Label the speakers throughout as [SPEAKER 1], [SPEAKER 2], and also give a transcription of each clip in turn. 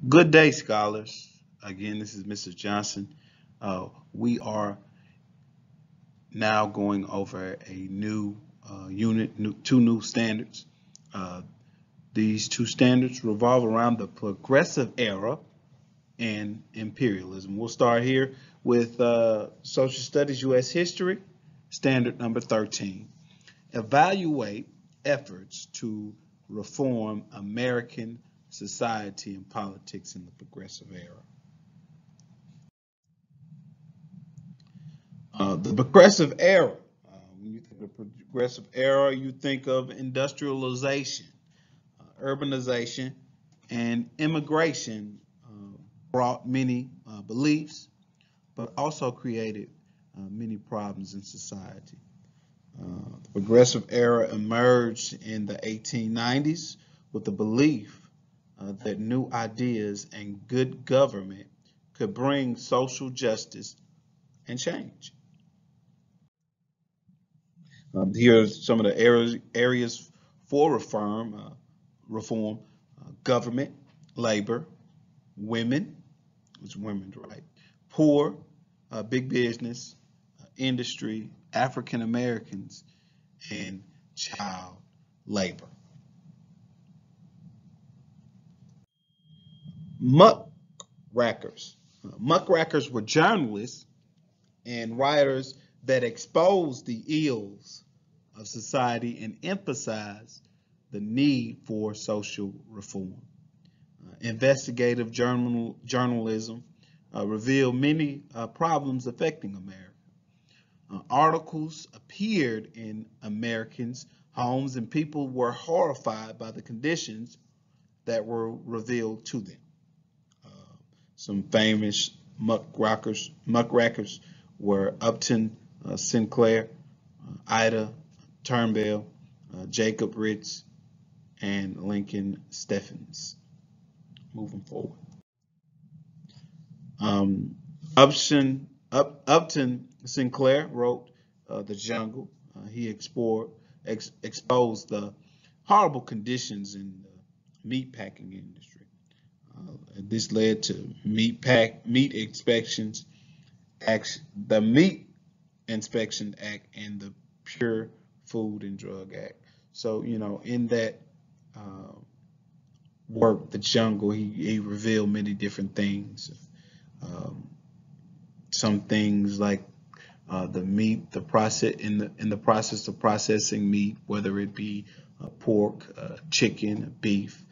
[SPEAKER 1] Good day, scholars. Again, this is Mr. Johnson. We are now going over a new unit, two new standards. Uh, these two standards revolve around the progressive era and imperialism. We'll start here with Social Studies U.S. History, standard number 13. Evaluate efforts to reform American society and politics in the progressive era. The progressive era. When you think of progressive era, you think of industrialization, urbanization, and immigration brought many beliefs, but also created many problems in society. The progressive era emerged in the 1890s with the belief that new ideas and good government could bring social justice and change. Here are some of the areas for reform, government, labor, women, it's women's right, poor, big business, industry, African Americans, and child labor. Muckrakers. Muckrakers were journalists and writers that exposed the ills of society and emphasized the need for social reform. Investigative journalism revealed many problems affecting America. Articles appeared in Americans' homes, and people were horrified by the conditions that were revealed to them. Some famous muckrakers were Upton Sinclair, Ida Turnbull, Jacob Ritz, and Lincoln Steffens. Moving forward. Upton Sinclair wrote The Jungle. He exposed the horrible conditions in the meatpacking industry. This led to meat inspections, the Meat Inspection Act, and the Pure Food and Drug Act. So, in that work, The Jungle, he revealed many different things. Some things like the process in the process of processing meat, whether it be pork, chicken, beef,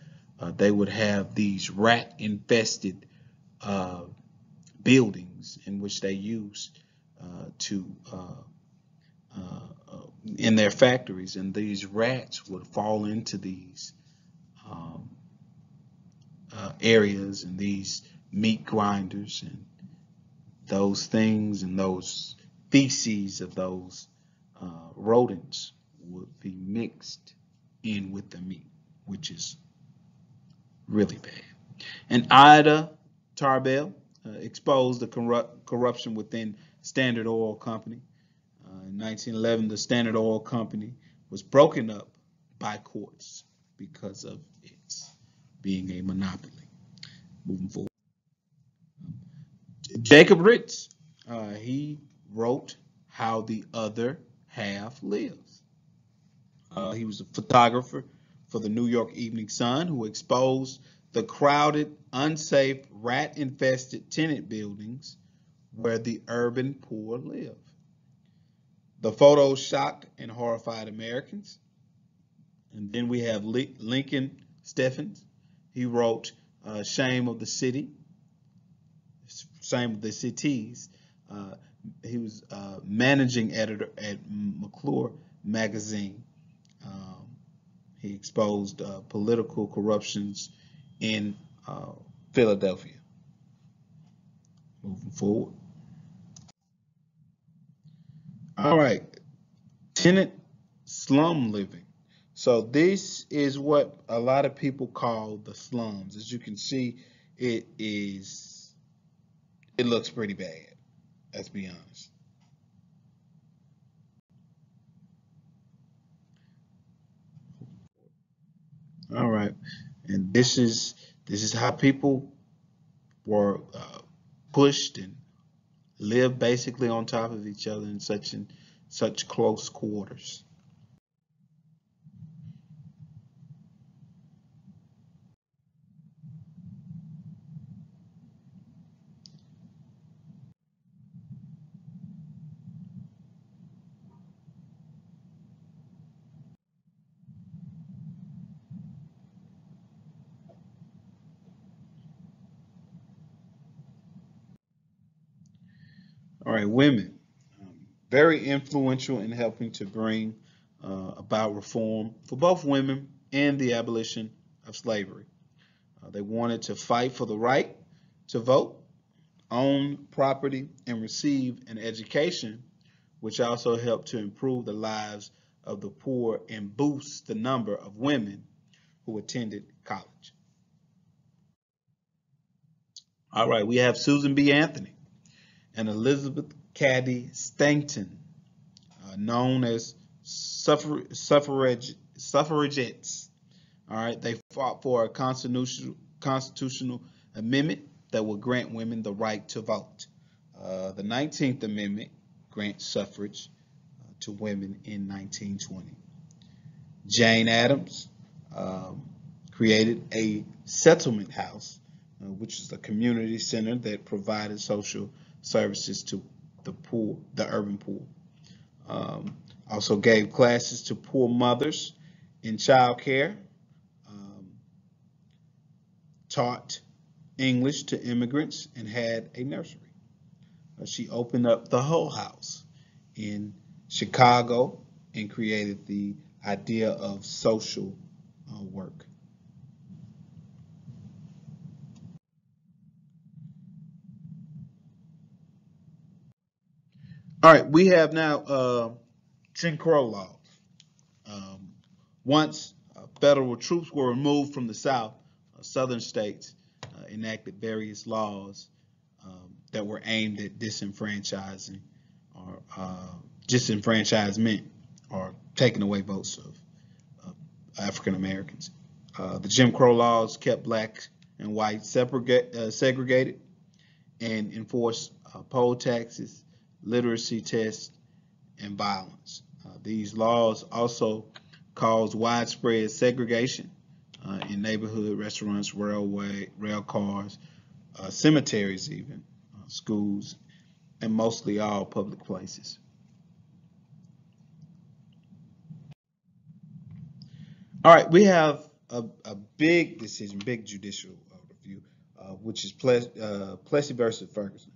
[SPEAKER 1] they would have these rat-infested buildings in which they used to in their factories, and these rats would fall into these um, areas and these meat grinders, and those things and those feces of those rodents would be mixed in with the meat, which is really bad. And Ida Tarbell exposed the corruption within Standard Oil Company. In 1911, the Standard Oil Company was broken up by courts because of its being a monopoly. Moving forward. Jacob Ritz, he wrote How the Other Half Lives. He was a photographer for the New York Evening Sun who exposed the crowded, unsafe, rat-infested tenant buildings where the urban poor live. The photos shocked and horrified Americans. And then we have Lincoln Steffens. He wrote Shame of the City, Shame of the Cities. He was managing editor at McClure magazine. He exposed political corruptions in Philadelphia. Moving forward. All right, tenant slum living. So this is what a lot of people call the slums. As you can see, it looks pretty bad. Let's be honest. All right, and this is how people were pushed and lived basically on top of each other in such close quarters. All right, women, very influential in helping to bring about reform for both women and the abolition of slavery. They wanted to fight for the right to vote, own property, and receive an education, which also helped to improve the lives of the poor and boost the number of women who attended college. All right, we have Susan B. Anthony and Elizabeth Cady Stanton, known as suffragettes. All right, they fought for a constitutional amendment that would grant women the right to vote. The 19th Amendment grants suffrage to women in 1920. Jane Addams created a settlement house, which is a community center that provided social services to the poor, the urban poor. Also gave classes to poor mothers in child care, taught English to immigrants, and had a nursery. She opened up the Hull House in Chicago and created the idea of social work. All right, we have now Jim Crow laws. Um, Once federal troops were removed from the South, southern states enacted various laws that were aimed at disenfranchising or disenfranchisement or taking away votes of African Americans. The Jim Crow laws kept black and white segregated and enforced poll taxes, literacy tests, and violence. These laws also caused widespread segregation in neighborhood restaurants, rail cars, cemeteries even, schools, and mostly all public places. All right, we have a big decision, big judicial review, which is Plessy versus Ferguson.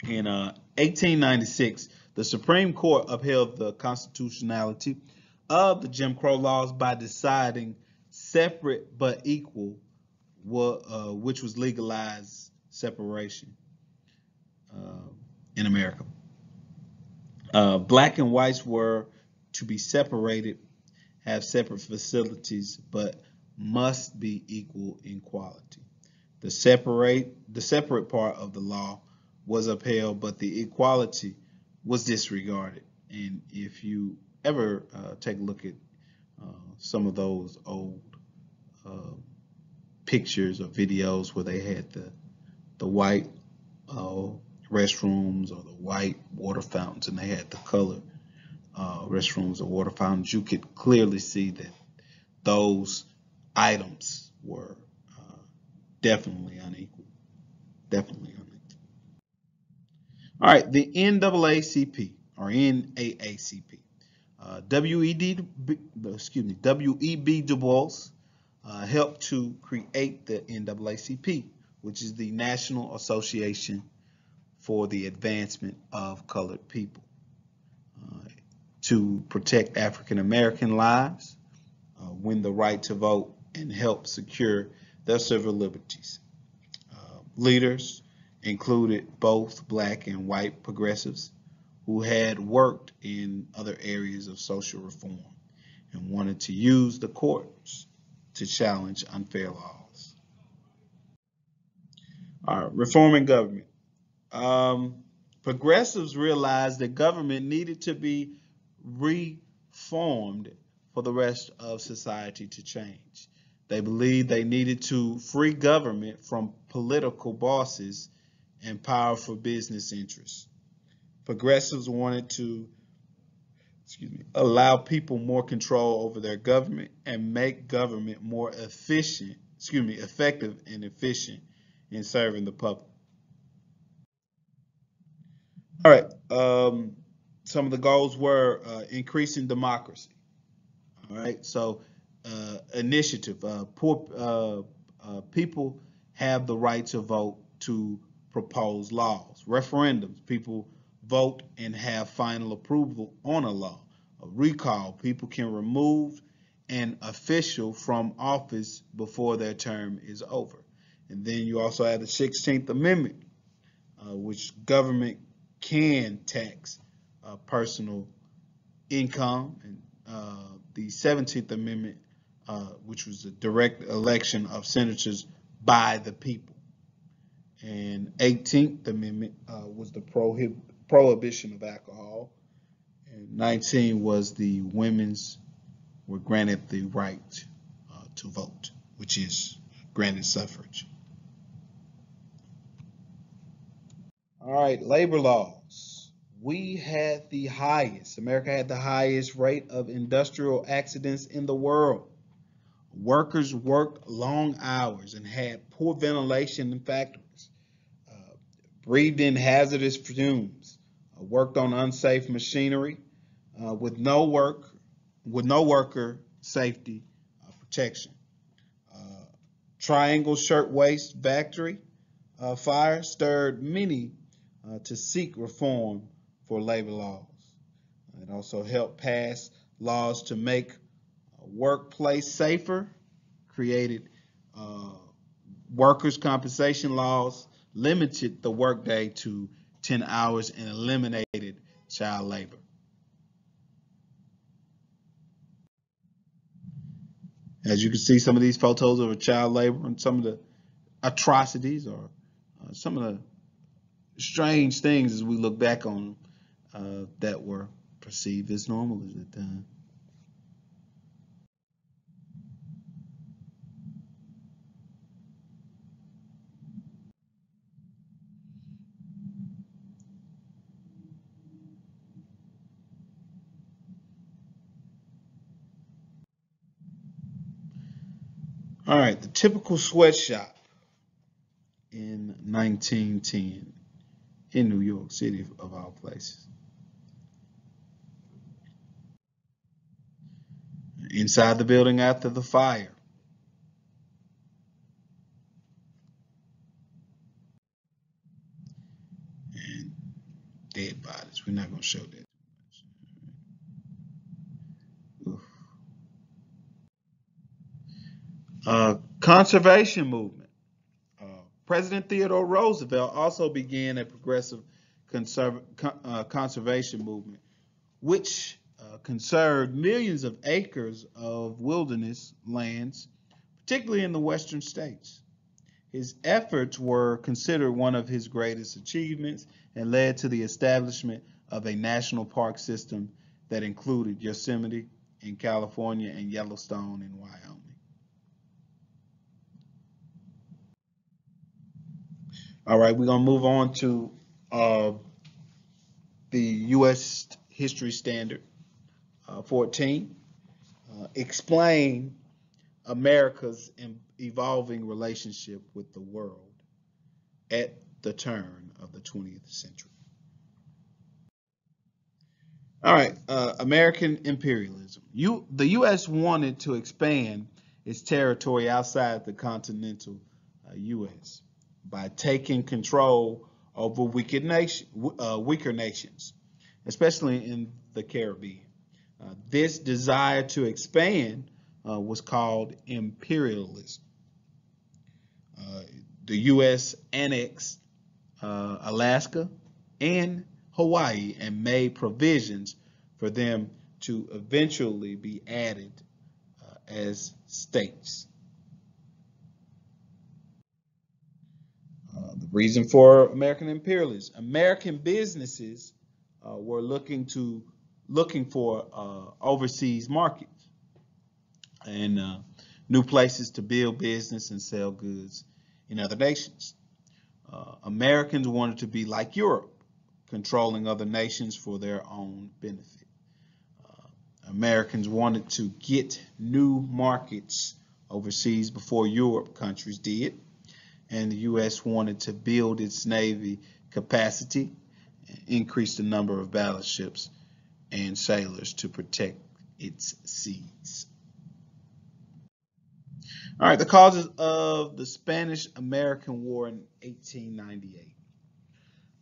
[SPEAKER 1] In 1896, the Supreme Court upheld the constitutionality of the Jim Crow laws by deciding separate but equal, which was legalized separation in America. Black and whites were to be separated, have separate facilities, but must be equal in quality. The separate part of the law was upheld, but the equality was disregarded. And if you ever take a look at some of those old pictures or videos where they had the white restrooms or the white water fountains, and they had the color restrooms or water fountains, you could clearly see that those items were definitely unequal. Definitely unequal. All right, the NAACP or NAACP. W.E.B. Du Bois helped to create the NAACP, which is the National Association for the Advancement of Colored People, to protect African American lives, win the right to vote, and help secure their civil liberties. Leaders included both black and white progressives who had worked in other areas of social reform and wanted to use the courts to challenge unfair laws. All right, reforming government. Progressives realized that government needed to be reformed for the rest of society to change. They believed they needed to free government from political bosses and powerful business interests. Progressives wanted to, allow people more control over their government and make government more effective and efficient in serving the public. All right. Some of the goals were increasing democracy. All right. So, initiative. Poor people have the right to vote to propose laws. Referendums. People vote and have final approval on a law. A recall. People can remove an official from office before their term is over. And then you also have the 16th Amendment, which government can tax personal income, and the 17th Amendment, which was the direct election of senators by the people. And 18th Amendment was the prohibition of alcohol. And 19 was the women's were granted the right to vote, which is granted suffrage. All right, labor laws. America had the highest rate of industrial accidents in the world. Workers worked long hours and had poor ventilation in factories, breathed in hazardous fumes, worked on unsafe machinery, with no worker safety protection. Triangle Shirtwaist Factory fire stirred many to seek reform for labor laws. It also helped pass laws to make workplace safer, created workers' compensation laws, limited the workday to 10 hours, and eliminated child labor. As you can see, some of these photos of child labor and some of the atrocities or some of the strange things as we look back on that were perceived as normal at the time. All right, the typical sweatshop in 1910 in New York City, of all places. Inside the building after the fire. And dead bodies. We're not going to show that too much. Conservation movement. President Theodore Roosevelt also began a progressive conservation movement, which conserved millions of acres of wilderness lands, particularly in the western states. His efforts were considered one of his greatest achievements and led to the establishment of a national park system that included Yosemite in California and Yellowstone in Wyoming. All right, we're going to move on to the U.S. History Standard 14. Explain America's evolving relationship with the world at the turn of the 20th century. All right, American imperialism. The U.S. wanted to expand its territory outside the continental U.S. by taking control over weaker nations, especially in the Caribbean. This desire to expand was called imperialism. The U.S. annexed Alaska and Hawaii and made provisions for them to eventually be added as states. The reason for American imperialism: American businesses were looking for overseas markets, and new places to build business and sell goods in other nations. Americans wanted to be like Europe, controlling other nations for their own benefit. Americans wanted to get new markets overseas before Europe countries did, and the U.S. wanted to build its Navy capacity, increase the number of battleships and sailors to protect its seas. All right, the causes of the Spanish-American War in 1898.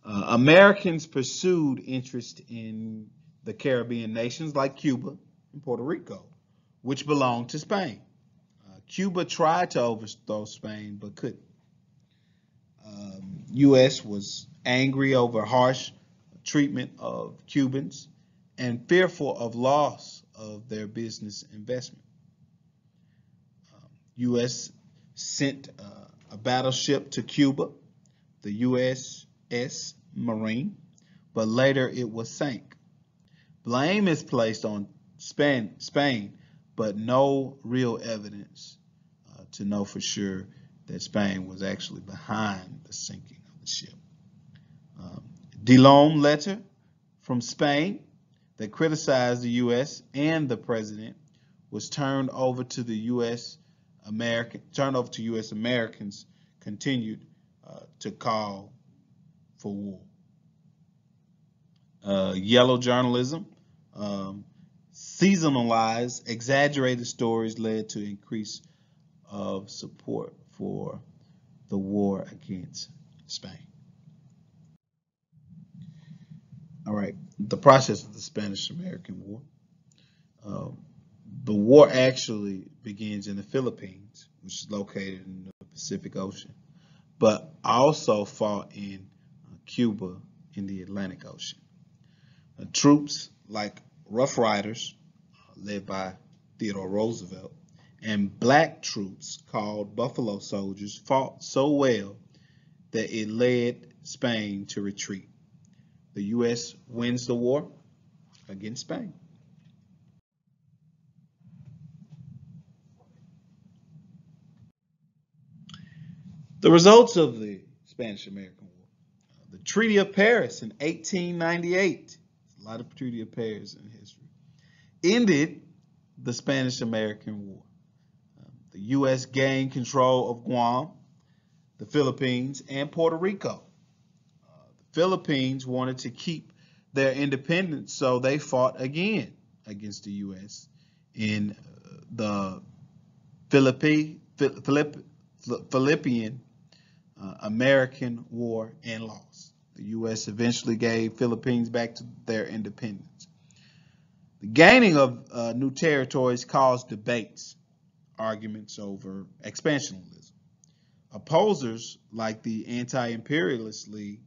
[SPEAKER 1] Americans pursued interest in the Caribbean nations like Cuba and Puerto Rico, which belonged to Spain. Cuba tried to overthrow Spain but couldn't. U.S. was angry over harsh treatment of Cubans and fearful of loss of their business investment. U.S. sent a battleship to Cuba, the USS Marine, but later it was sank. Blame is placed on Spain, but no real evidence to know for sure that Spain was actually behind the sinking of the ship. Delome letter from Spain that criticized the U.S. and the president was turned over to U.S. Americans continued to call for war. Yellow journalism, seasonalized, exaggerated stories led to increase of support for the war against Spain. All right, the process of the Spanish-American War. The war actually begins in the Philippines, which is located in the Pacific Ocean, but also fought in Cuba in the Atlantic Ocean. Troops like Rough Riders, led by Theodore Roosevelt, and black troops called Buffalo Soldiers fought so well that it led Spain to retreat. The U.S. wins the war against Spain. The results of the Spanish-American War. The Treaty of Paris in 1898, a lot of Treaty of Paris in history, ended the Spanish-American War. The U.S. gained control of Guam, the Philippines, and Puerto Rico. The Philippines wanted to keep their independence, so they fought again against the U.S. in the Philippine American War and lost. The U.S. eventually gave Philippines back to their independence. The gaining of new territories caused debates, arguments over expansionism. Opposers like the Anti-Imperialist League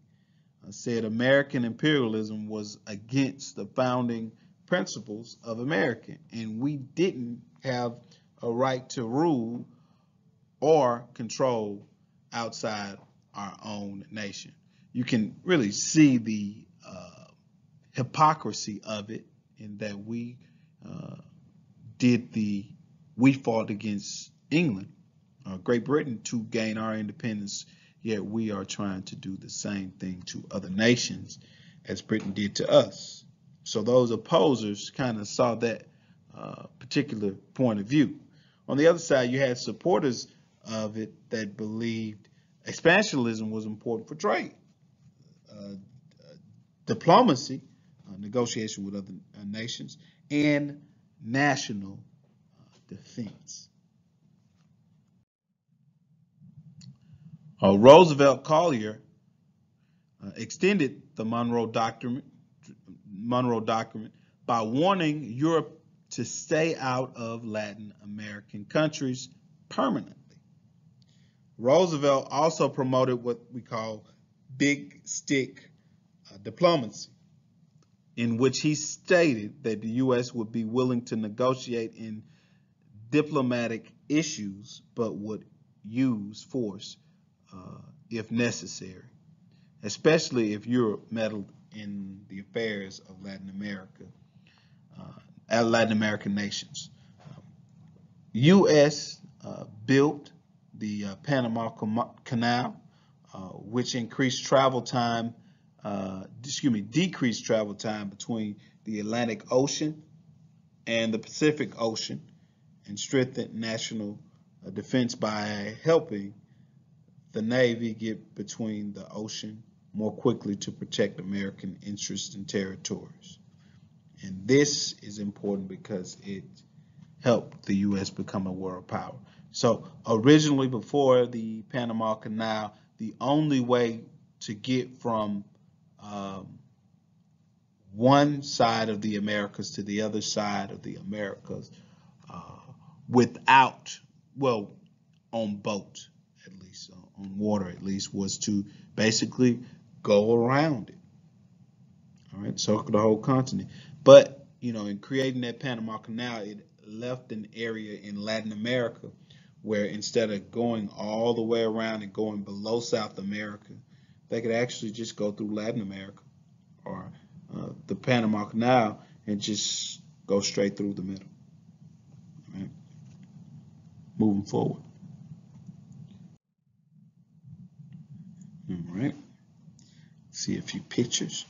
[SPEAKER 1] said American imperialism was against the founding principles of America, and we didn't have a right to rule or control outside our own nation. You can really see the hypocrisy of it in that we fought against England, Great Britain, to gain our independence, yet we are trying to do the same thing to other nations as Britain did to us. So those opposers kind of saw that particular point of view. On the other side, you had supporters of it that believed expansionism was important for trade, diplomacy, negotiation with other nations, and national defense. Roosevelt Collier extended the Monroe Document by warning Europe to stay out of Latin American countries permanently. Roosevelt also promoted what we call big stick diplomacy, in which he stated that the U.S. would be willing to negotiate in diplomatic issues, but would use force if necessary, especially if Europe meddled in the affairs of Latin American nations. U.S. built the Panama Canal, which increased travel time, decreased travel time between the Atlantic Ocean and the Pacific Ocean, and strengthened national defense by helping the Navy get between the ocean more quickly to protect American interests and territories. And this is important because it helped the U.S. become a world power. So originally, before the Panama Canal, the only way to get from one side of the Americas to the other side of the Americas without, well, on boat at least, on water at least, was to basically go around it. All right, circle the whole continent. But, you know, in creating that Panama Canal, it left an area in Latin America where instead of going all the way around and going below South America, they could actually just go through Latin America or the Panama Canal and just go straight through the middle. All right? Moving forward. All right. See a few pictures.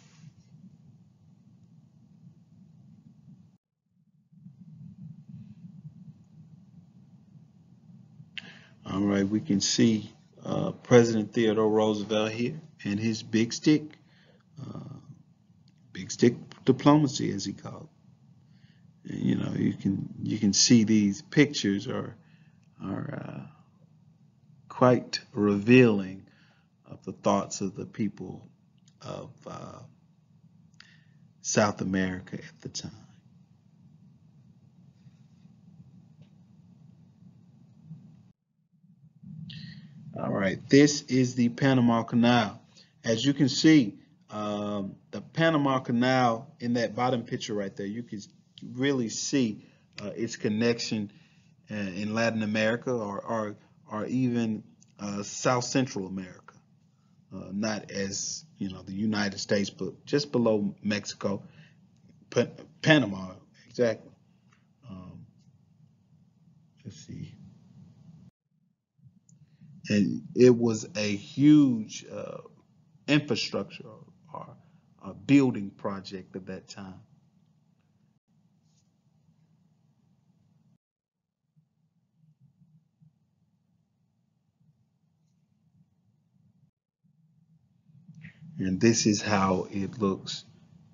[SPEAKER 1] All right, we can see President Theodore Roosevelt here and his big stick diplomacy, as he called it. And, you know, you can see these pictures are quite revealing of the thoughts of the people of South America at the time. All right, this is the Panama Canal. As you can see, the Panama Canal in that bottom picture right there, you can really see its connection in Latin America or even South Central America. Not as, you know, the United States, but just below Mexico, Panama, exactly. Let's see. And it was a huge infrastructure or a building project at that time. And this is how it looks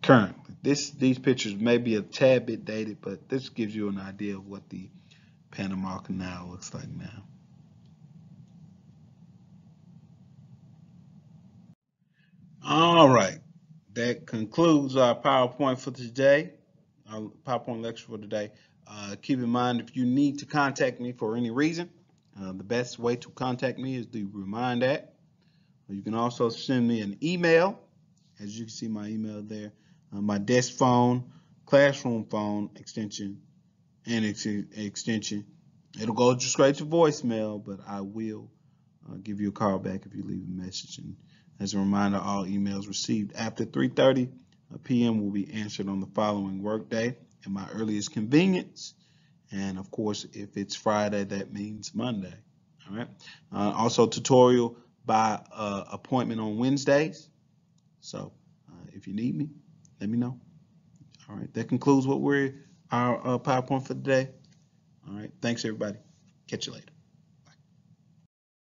[SPEAKER 1] currently. These pictures may be a tad bit dated, but this gives you an idea of what the Panama Canal looks like now. All right, that concludes our PowerPoint for today, our PowerPoint lecture for today. Keep in mind, if you need to contact me for any reason, the best way to contact me is the Remind app. You can also send me an email, as you can see my email there, my desk phone, classroom phone extension, and extension. It'll go just straight to voicemail, but I will give you a call back if you leave a message. And as a reminder, all emails received after 3:30 p.m. will be answered on the following workday at my earliest convenience. And of course, if it's Friday, that means Monday. All right. Also, tutorial by appointment on Wednesdays. So if you need me, let me know. All right. That concludes our PowerPoint for today. All right. Thanks, everybody. Catch you later.